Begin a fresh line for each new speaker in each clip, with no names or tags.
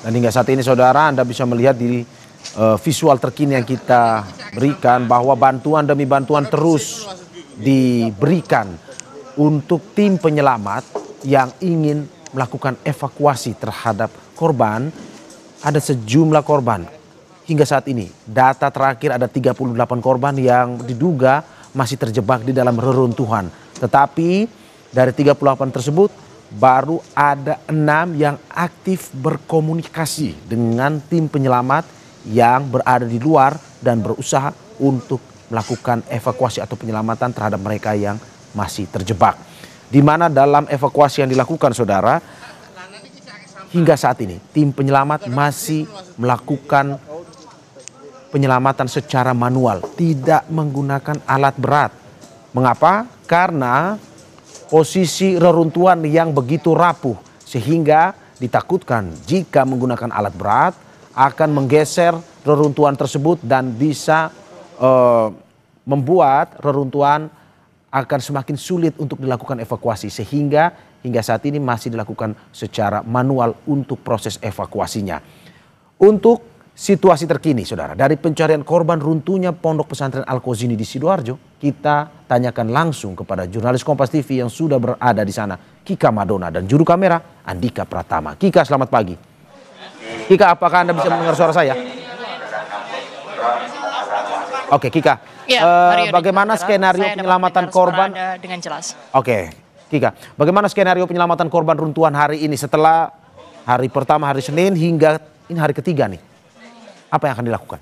Dan hingga saat ini saudara, Anda bisa melihat di visual terkini yang kita berikan bahwa bantuan demi bantuan terus diberikan untuk tim penyelamat yang ingin melakukan evakuasi terhadap korban. Ada sejumlah korban. Hingga saat ini data terakhir ada 38 korban yang diduga masih terjebak di dalam reruntuhan. Tetapi dari 38 tersebut baru ada 6 yang aktif berkomunikasi dengan tim penyelamat yang berada di luar dan berusaha untuk melakukan evakuasi atau penyelamatan terhadap mereka yang masih terjebak. Di mana dalam evakuasi yang dilakukan saudara, hingga saat ini tim penyelamat masih melakukan penyelamatan secara manual, tidak menggunakan alat berat. Mengapa? Karena posisi reruntuhan yang begitu rapuh sehingga ditakutkan jika menggunakan alat berat akan menggeser reruntuhan tersebut dan bisa membuat reruntuhan akan semakin sulit untuk dilakukan evakuasi, sehingga hingga saat ini masih dilakukan secara manual untuk proses evakuasinya. Untuk situasi terkini saudara, dari pencarian korban runtuhnya Pondok Pesantren Al-Qazini di Sidoarjo, kita tanyakan langsung kepada jurnalis Kompas TV yang sudah berada di sana, Kika Madona, dan juru kamera Andika Pratama. Kika, selamat pagi. Kika, apakah Anda bisa mendengar suara saya? Oke, Kika.
Ya,
bagaimana skenario penyelamatan korban?
Dengan jelas.
Oke, Kika. Bagaimana skenario penyelamatan korban runtuhan hari ini setelah hari pertama hari Senin hingga ini hari ketiga nih? Apa yang akan dilakukan?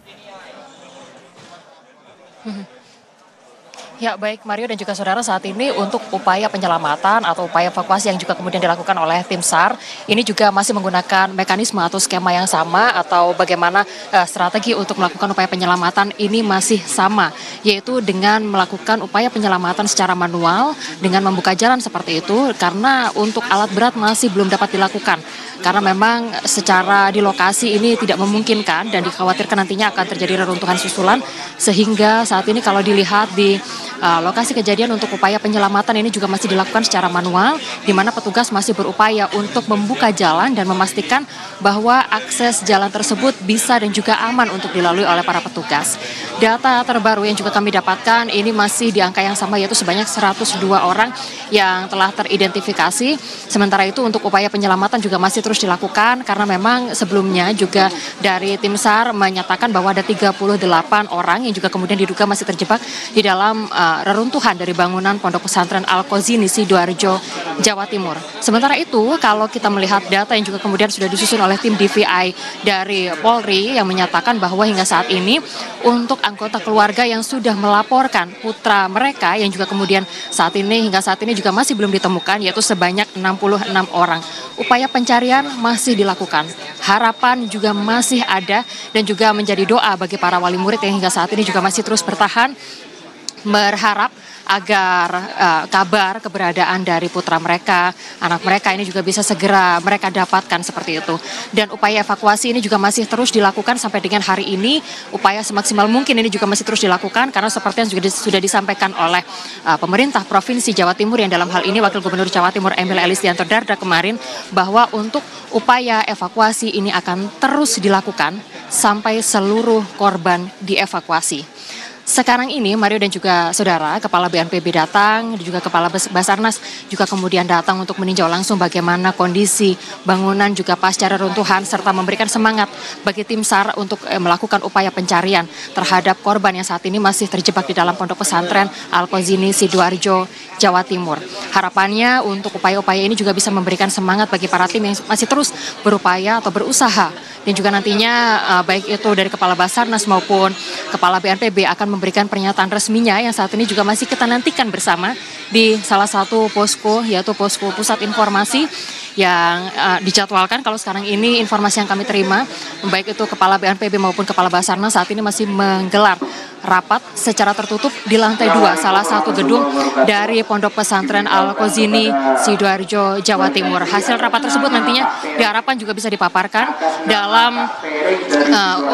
Ya baik Mario dan juga saudara, saat ini untuk upaya penyelamatan atau upaya evakuasi yang juga kemudian dilakukan oleh tim SAR ini juga masih menggunakan mekanisme atau skema yang sama, atau bagaimana strategi untuk melakukan upaya penyelamatan ini masih sama, yaitu dengan melakukan upaya penyelamatan secara manual dengan membuka jalan seperti itu, karena untuk alat berat masih belum dapat dilakukan karena memang secara di lokasi ini tidak memungkinkan dan dikhawatirkan nantinya akan terjadi reruntuhan susulan, sehingga saat ini kalau dilihat di lokasi kejadian untuk upaya penyelamatan ini juga masih dilakukan secara manual, di mana petugas masih berupaya untuk membuka jalan dan memastikan bahwa akses jalan tersebut bisa dan juga aman untuk dilalui oleh para petugas. Data terbaru yang juga kami dapatkan ini masih di angka yang sama, yaitu sebanyak 102 orang yang telah teridentifikasi. Sementara itu untuk upaya penyelamatan juga masih terus dilakukan, karena memang sebelumnya juga dari tim SAR menyatakan bahwa ada 38 orang yang juga kemudian diduga masih terjebak di dalam reruntuhan dari bangunan Pondok Pesantren Al-Qazini Sidoarjo, Jawa Timur. Sementara itu kalau kita melihat data yang juga kemudian sudah disusun oleh tim DVI dari Polri yang menyatakan bahwa hingga saat ini untuk anggota keluarga yang sudah melaporkan putra mereka yang juga kemudian hingga saat ini juga masih belum ditemukan, yaitu sebanyak 66 orang. Upaya pencarian masih dilakukan, harapan juga masih ada, dan juga menjadi doa bagi para wali murid yang hingga saat ini juga masih terus bertahan berharap agar kabar keberadaan dari putra mereka, anak mereka ini juga bisa segera mereka dapatkan seperti itu. Dan upaya evakuasi ini juga masih terus dilakukan sampai dengan hari ini. Upaya semaksimal mungkin ini juga masih terus dilakukan, karena seperti yang juga sudah disampaikan oleh pemerintah Provinsi Jawa Timur, yang dalam hal ini Wakil Gubernur Jawa Timur Emil Elistianto Dardak kemarin, bahwa untuk upaya evakuasi ini akan terus dilakukan sampai seluruh korban dievakuasi. Sekarang ini Mario dan juga saudara, Kepala BNPB datang, dan juga Kepala Basarnas juga kemudian datang untuk meninjau langsung bagaimana kondisi bangunan juga pasca reruntuhan, serta memberikan semangat bagi tim SAR untuk melakukan upaya pencarian terhadap korban yang saat ini masih terjebak di dalam Pondok Pesantren Al-Qazini Sidoarjo, Jawa Timur. Harapannya untuk upaya-upaya ini juga bisa memberikan semangat bagi para tim yang masih terus berupaya atau berusaha, dan juga nantinya baik itu dari Kepala Basarnas maupun Kepala BNPB akan memberikan pernyataan resminya yang saat ini juga masih kita nantikan bersama di salah satu posko, yaitu posko pusat informasi yang dijadwalkan. Kalau sekarang ini informasi yang kami terima, baik itu Kepala BNPB maupun Kepala Basarnas saat ini masih menggelar rapat secara tertutup di lantai 2 salah satu gedung dari Pondok Pesantren Al-Qazini Sidoarjo, Jawa Timur. Hasil rapat tersebut nantinya diharapkan juga bisa dipaparkan dalam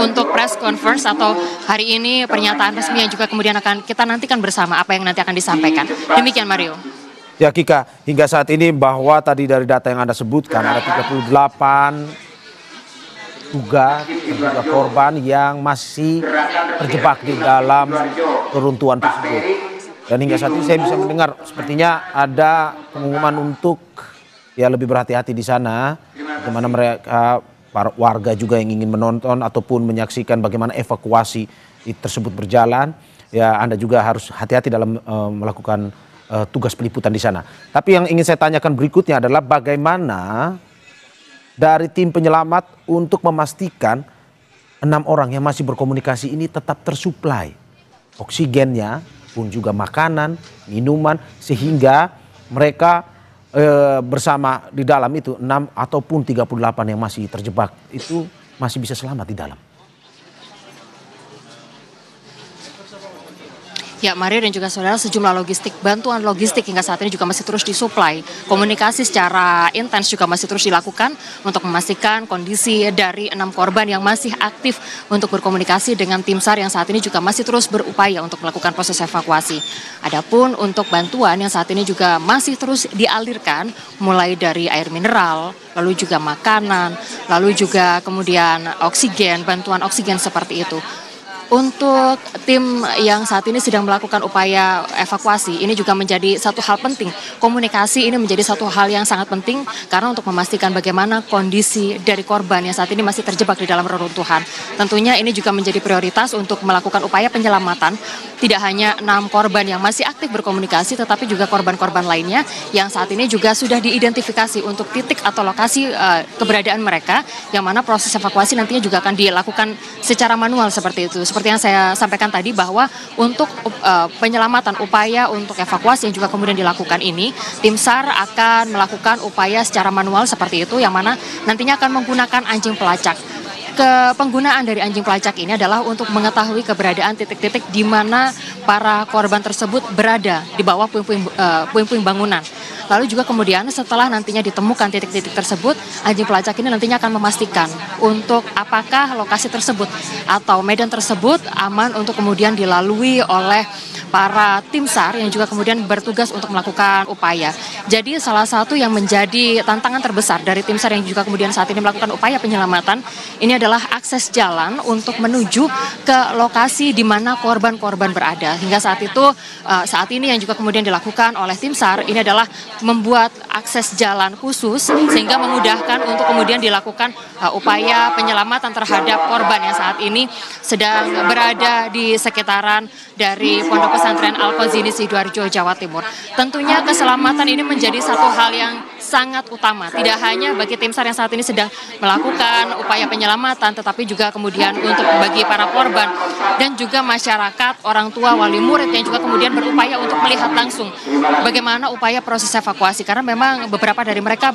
untuk press conference atau hari ini pernyataan resmi yang juga kemudian akan kita nantikan bersama apa yang nanti akan disampaikan. Demikian Mario.
Ya Kika, hingga saat ini bahwa tadi dari data yang Anda sebutkan ada 38 terduga korban yang masih terjebak di dalam reruntuhan tersebut. Dan hingga saat ini saya bisa mendengar sepertinya ada pengumuman untuk ya lebih berhati-hati di sana. Bagaimana mereka, para warga juga yang ingin menonton ataupun menyaksikan bagaimana evakuasi tersebut berjalan. Ya Anda juga harus hati-hati dalam melakukan tugas peliputan di sana. Tapi yang ingin saya tanyakan berikutnya adalah bagaimana dari tim penyelamat untuk memastikan 6 orang yang masih berkomunikasi ini tetap tersuplai oksigennya pun juga makanan, minuman, sehingga mereka bersama di dalam itu 6 ataupun 38 yang masih terjebak itu masih bisa selamat di dalam.
Ya, Mario dan juga saudara, sejumlah bantuan logistik hingga saat ini juga masih terus disuplai. Komunikasi secara intens juga masih terus dilakukan untuk memastikan kondisi dari 6 korban yang masih aktif untuk berkomunikasi dengan tim SAR yang saat ini juga masih terus berupaya untuk melakukan proses evakuasi. Adapun untuk bantuan yang saat ini juga masih terus dialirkan, mulai dari air mineral, lalu juga makanan, lalu juga kemudian oksigen, bantuan oksigen seperti itu. Untuk tim yang saat ini sedang melakukan upaya evakuasi, ini juga menjadi satu hal penting. Komunikasi ini menjadi satu hal yang sangat penting karena untuk memastikan bagaimana kondisi dari korban yang saat ini masih terjebak di dalam reruntuhan. Tentunya ini juga menjadi prioritas untuk melakukan upaya penyelamatan. Tidak hanya 6 korban yang masih aktif berkomunikasi, tetapi juga korban-korban lainnya yang saat ini juga sudah diidentifikasi untuk titik atau lokasi keberadaan mereka, yang mana proses evakuasi nantinya juga akan dilakukan secara manual seperti itu. Seperti yang saya sampaikan tadi bahwa untuk penyelamatan upaya untuk evakuasi yang juga kemudian dilakukan ini, tim SAR akan melakukan upaya secara manual seperti itu, yang mana nantinya akan menggunakan anjing pelacak. Penggunaan dari anjing pelacak ini adalah untuk mengetahui keberadaan titik-titik di mana para korban tersebut berada di bawah puing-puing bangunan. Lalu juga kemudian setelah nantinya ditemukan titik-titik tersebut, anjing pelacak ini nantinya akan memastikan untuk apakah lokasi tersebut atau medan tersebut aman untuk kemudian dilalui oleh para tim SAR yang juga kemudian bertugas untuk melakukan upaya. Jadi salah satu yang menjadi tantangan terbesar dari tim SAR yang juga kemudian saat ini melakukan upaya penyelamatan ini adalah akses jalan untuk menuju ke lokasi di mana korban-korban berada. Hingga saat ini yang juga kemudian dilakukan oleh tim SAR ini adalah membuat akses jalan khusus sehingga memudahkan untuk kemudian dilakukan upaya penyelamatan terhadap korban yang saat ini sedang berada di sekitaran dari Pondok Pesantren Al-Qazini Sidoarjo, Jawa Timur. Tentunya keselamatan ini menjadi satu hal yang sangat utama, tidak hanya bagi tim SAR yang saat ini sedang melakukan upaya penyelamatan, tetapi juga kemudian untuk bagi para korban dan juga masyarakat, orang tua, wali murid yang juga kemudian berupaya untuk melihat langsung bagaimana upaya proses evakuasi, karena memang beberapa dari mereka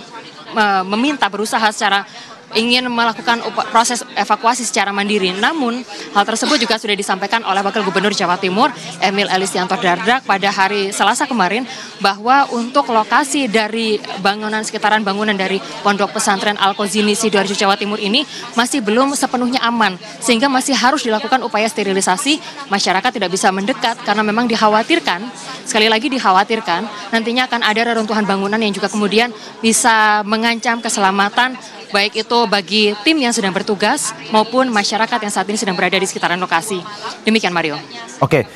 meminta berusaha secara ingin melakukan proses evakuasi secara mandiri. Namun hal tersebut juga sudah disampaikan oleh Wakil Gubernur Jawa Timur Emil Elistianto Dardak pada hari Selasa kemarin bahwa untuk lokasi dari sekitaran bangunan dari Pondok Pesantren Al-Qazini Sidoarjo Jawa Timur ini masih belum sepenuhnya aman, sehingga masih harus dilakukan upaya sterilisasi. Masyarakat tidak bisa mendekat karena memang dikhawatirkan, sekali lagi dikhawatirkan nantinya akan ada reruntuhan bangunan yang juga kemudian bisa mengancam keselamatan baik itu bagi tim yang sedang bertugas maupun masyarakat yang saat ini sedang berada di sekitaran lokasi. Demikian Mario.
Oke,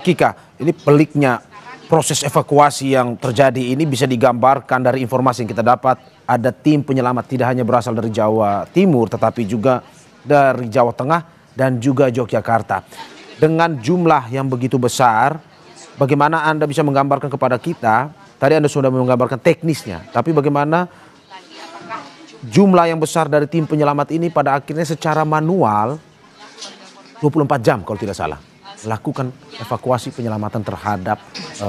Kika, ini peliknya proses evakuasi yang terjadi ini bisa digambarkan dari informasi yang kita dapat. Ada tim penyelamat tidak hanya berasal dari Jawa Timur tetapi juga dari Jawa Tengah dan juga Yogyakarta. Dengan jumlah yang begitu besar, bagaimana Anda bisa menggambarkan kepada kita? Tadi Anda sudah menggambarkan teknisnya, tapi bagaimana jumlah yang besar dari tim penyelamat ini pada akhirnya secara manual 24 jam kalau tidak salah melakukan evakuasi penyelamatan terhadap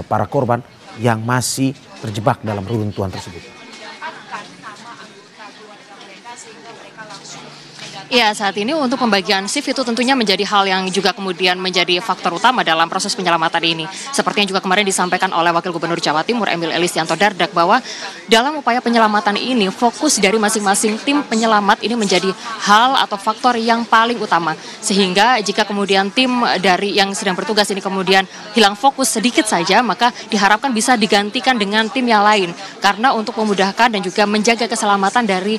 para korban yang masih terjebak dalam reruntuhan tersebut.
Ya, saat ini untuk pembagian shift itu tentunya menjadi hal yang juga kemudian menjadi faktor utama dalam proses penyelamatan ini. Seperti yang juga kemarin disampaikan oleh Wakil Gubernur Jawa Timur Emil Elistianto Dardak bahwa dalam upaya penyelamatan ini fokus dari masing-masing tim penyelamat ini menjadi hal atau faktor yang paling utama. Sehingga jika kemudian tim dari yang sedang bertugas ini kemudian hilang fokus sedikit saja, maka diharapkan bisa digantikan dengan tim yang lain. Karena untuk memudahkan dan juga menjaga keselamatan dari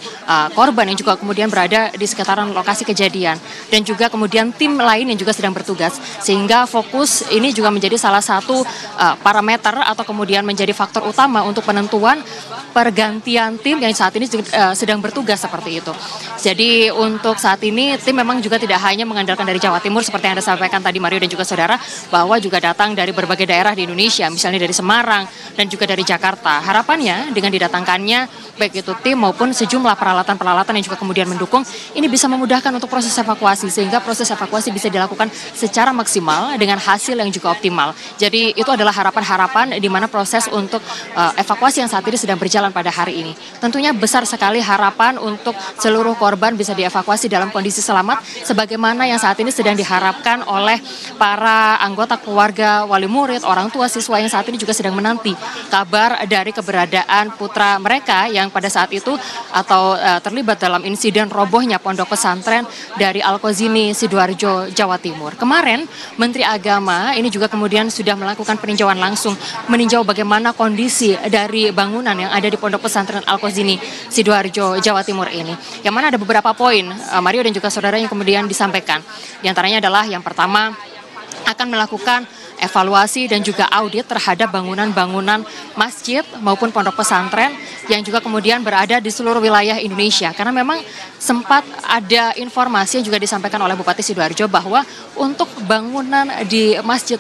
korban yang juga kemudian berada di sekitaran lokasi kejadian, dan juga kemudian tim lain yang juga sedang bertugas, sehingga fokus ini juga menjadi salah satu parameter atau kemudian menjadi faktor utama untuk penentuan pergantian tim yang saat ini sedang bertugas seperti itu. Jadi untuk saat ini tim memang juga tidak hanya mengandalkan dari Jawa Timur seperti yang Anda sampaikan tadi Mario dan juga saudara, bahwa juga datang dari berbagai daerah di Indonesia, misalnya dari Semarang dan juga dari Jakarta. Harapannya dengan didatangkannya baik itu tim maupun sejumlah peralatan-peralatan yang juga kemudian mendukung, ini bisa memudahkan untuk proses evakuasi, sehingga proses evakuasi bisa dilakukan secara maksimal dengan hasil yang juga optimal. Jadi itu adalah harapan-harapan di mana proses untuk evakuasi yang saat ini sedang berjalan pada hari ini. Tentunya besar sekali harapan untuk seluruh korban bisa dievakuasi dalam kondisi selamat, sebagaimana yang saat ini sedang diharapkan oleh para anggota keluarga, wali murid, orang tua siswa yang saat ini juga sedang menanti kabar dari keberadaan putra mereka yang pada saat itu atau terlibat dalam insiden robohnya pondok pesantren dari Al-Qazini, Sidoarjo, Jawa Timur. Kemarin Menteri Agama ini juga kemudian sudah melakukan peninjauan langsung, meninjau bagaimana kondisi dari bangunan yang ada di pondok pesantren Al-Qazini, Sidoarjo, Jawa Timur ini. Yang mana ada beberapa poin, Mario dan juga saudara, yang kemudian disampaikan. Di antaranya adalah yang pertama, akan melakukan evaluasi dan juga audit terhadap bangunan-bangunan masjid maupun pondok pesantren yang juga kemudian berada di seluruh wilayah Indonesia. Karena memang sempat ada informasi yang juga disampaikan oleh Bupati Sidoarjo bahwa untuk bangunan di masjid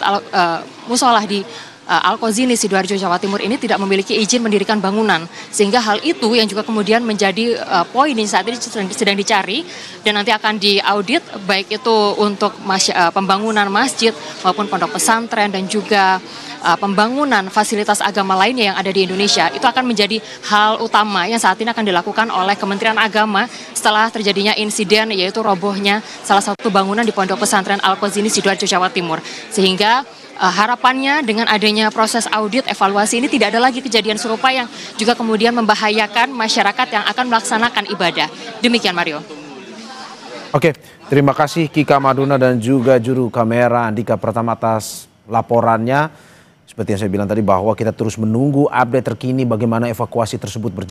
musolah di Al-Qazini, Sidoarjo, Jawa Timur ini tidak memiliki izin mendirikan bangunan. Sehingga hal itu yang juga kemudian menjadi poin yang saat ini sedang dicari dan nanti akan diaudit, baik itu untuk pembangunan masjid maupun pondok pesantren dan juga pembangunan fasilitas agama lainnya yang ada di Indonesia. Itu akan menjadi hal utama yang saat ini akan dilakukan oleh Kementerian Agama setelah terjadinya insiden yaitu robohnya salah satu bangunan di pondok pesantren Al-Qazini, Sidoarjo, Jawa Timur. Sehingga harapannya dengan adanya proses audit evaluasi ini tidak ada lagi kejadian serupa yang juga kemudian membahayakan masyarakat yang akan melaksanakan ibadah. Demikian Mario.
Oke, terima kasih Kika Maduna dan juga juru kamera Andika Pratama atas laporannya. Seperti yang saya bilang tadi bahwa kita terus menunggu update terkini bagaimana evakuasi tersebut berjalan.